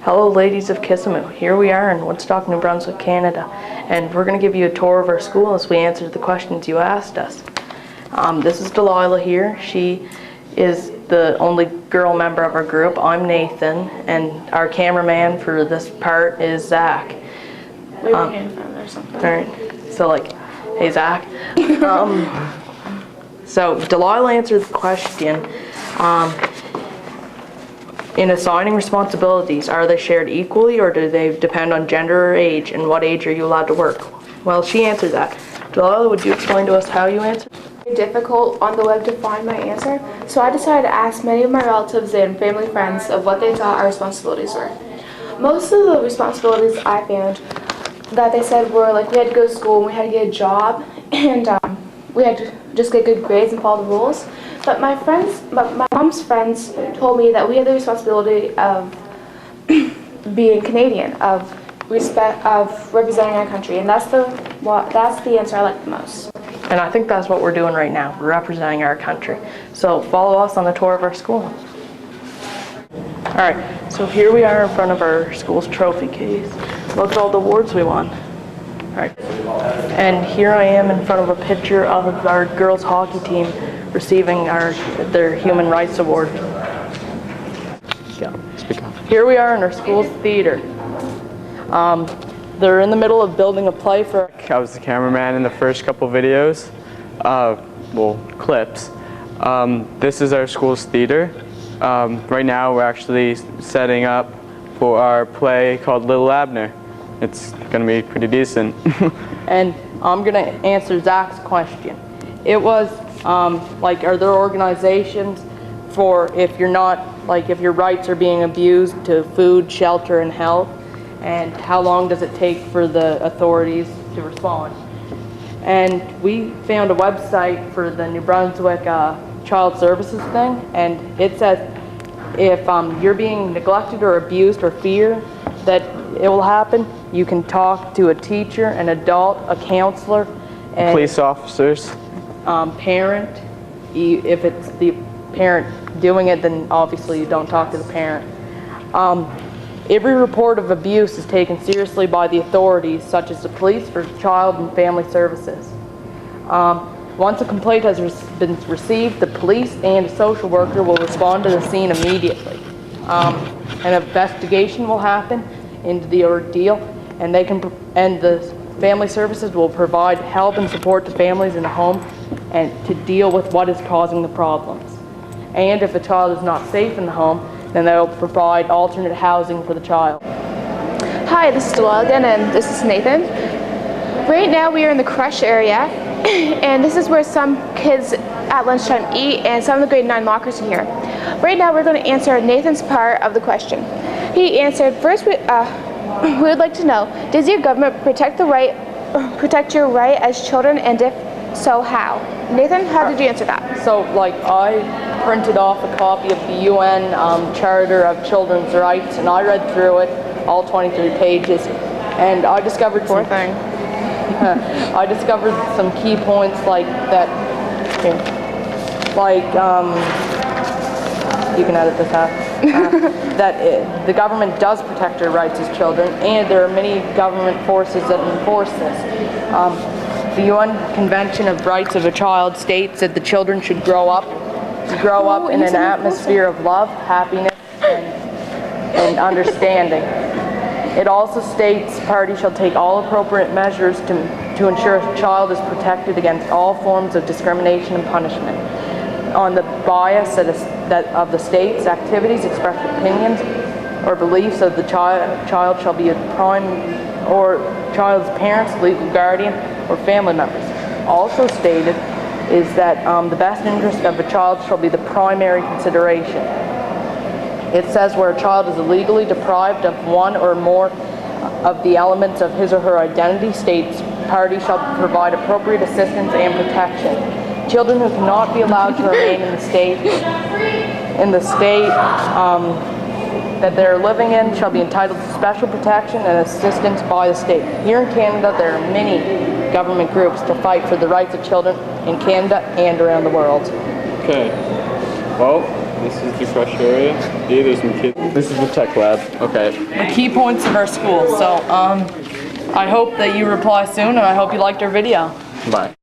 Hello ladies of Kissimmee, here we are in Woodstock, New Brunswick, Canada, and we're going to give you a tour of our school as we answer the questions you asked us. This is Delilah here. She is the only girl member of our group. I'm Nathan, and our cameraman for this part is Zach. Wave your hand from there or something. Alright, so like, hey Zach. So Delilah answered the question, in assigning responsibilities, are they shared equally or do they depend on gender or age, and what age are you allowed to work? Well, she answered that. Delilah, would you explain to us how you answered? Very difficult on the web to find my answer, so I decided to ask many of my relatives and family friends of what they thought our responsibilities were. Most of the responsibilities I found that they said were like we had to go to school and we had to get a job and we had to just get good grades and follow the rules. But my mom's friends told me that we had the responsibility of being Canadian, of representing our country, and that's the answer I like the most. And I think that's what we're doing right now. We're representing our country. So follow us on the tour of our school. Alright, so here we are in front of our school's trophy case. Look at all the awards we won. Alright, and here I am in front of a picture of our girls hockey team receiving their Human Rights Award. Here we are in our school's theater. They're in the middle of building a play for... I was the cameraman in the first couple videos, clips. This is our school's theater. Right now we're actually setting up for our play called Little Abner. It's going to be pretty decent. And I'm going to answer Zach's question. It was, are there organizations for if you're not, if your rights are being abused to food, shelter, and health? And how long does it take for the authorities to respond? And we found a website for the New Brunswick Child Services thing, and it says if you're being neglected or abused or fear that it will happen, you can talk to a teacher, an adult, a counselor, and police officers, parent. If it's the parent doing it, then obviously you don't talk to the parent. Every report of abuse is taken seriously by the authorities, such as the police for child and family services. Once a complaint has been received, the police and a social worker will respond to the scene immediately. An investigation will happen into the ordeal, and the family services will provide help and support to families in the home and to deal with what is causing the problems. And if a child is not safe in the home, then they will provide alternate housing for the child. Hi, this is Delilah again, and this is Nathan. Right now we are in the creche area, and this is where some kids at lunchtime eat, and some of the grade 9 lockers are here. Right now we're going to answer Nathan's part of the question. He answered, first we would like to know, does your government protect your right as children, and if so, how? Nathan, how did you answer that? So, I printed off a copy of the UN Charter of Children's Rights, and I read through it, all 23 pages, and I discovered I discovered some key points like that. You can edit this out. That the government does protect our rights as children, and there are many government forces that enforce this. The UN Convention of Rights of a Child states that the children should grow up in an atmosphere of love, happiness, and understanding. It also states parties shall take all appropriate measures to ensure a child is protected against all forms of discrimination and punishment on the bias of the state's activities, express opinions, or beliefs of the child shall be a prime or child's parents, legal guardian, or family members. Also stated is that the best interest of a child shall be the primary consideration. It says where a child is illegally deprived of one or more of the elements of his or her identity, states parties shall provide appropriate assistance and protection. Children who cannot be allowed to remain in the state that they're living in shall be entitled to special protection and assistance by the state. Here in Canada, there are many government groups to fight for the rights of children in Canada and around the world. Okay. Well, This is the crush area. B, there's some kids. This is the tech lab. Okay. The key points of our school. So I hope that you reply soon, and I hope you liked our video. Bye.